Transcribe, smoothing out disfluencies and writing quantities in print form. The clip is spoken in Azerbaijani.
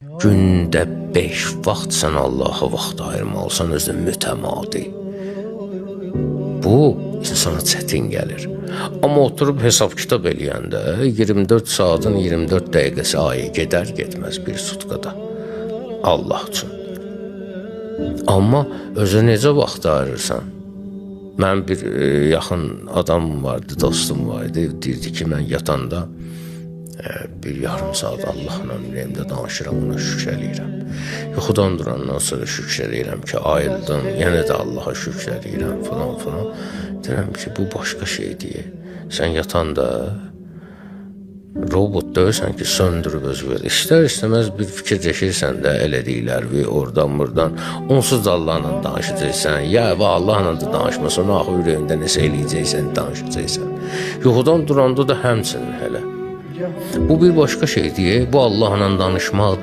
Gündə 5 vaxt sən Allaha vaxt ayırmalısan, özün mütəmadi. Bu insana çətin gəlir. Amma oturub hesab kitab eləyəndə 24 saatın 24 dəqiqəsi ayı gedər getməz bir sutkada. Allah üçün. Amma özə necə vaxt ayırırsan? Mənim bir yaxın adam vardı, dostum vardı. Deyirdi ki, mən yatanda bir yarım saat Allahla ürəyimdə danışıram, ona şükür eləyirəm. Yuxudan durandan sonra şükür eləyirəm ki, ayıldım, yenə də Allaha şükür eləyirəm falan falan. Deyirəm ki, bu başqa şeydir. Sən yatanda robot deyirsən ki, söndürüb özü İstər istəməz bir fikirləşirsən də elədikləri oradan buradan. Onsuz da Allahla danışacaqsan. Ya və Allahla da danışmasan, axı ürəyində nəsə eləyəcəksən, danışacaqsan. Yuxudan duranda da həmçinin hələ. Bu bir başqa şeydir. Bu Allahla danışmaq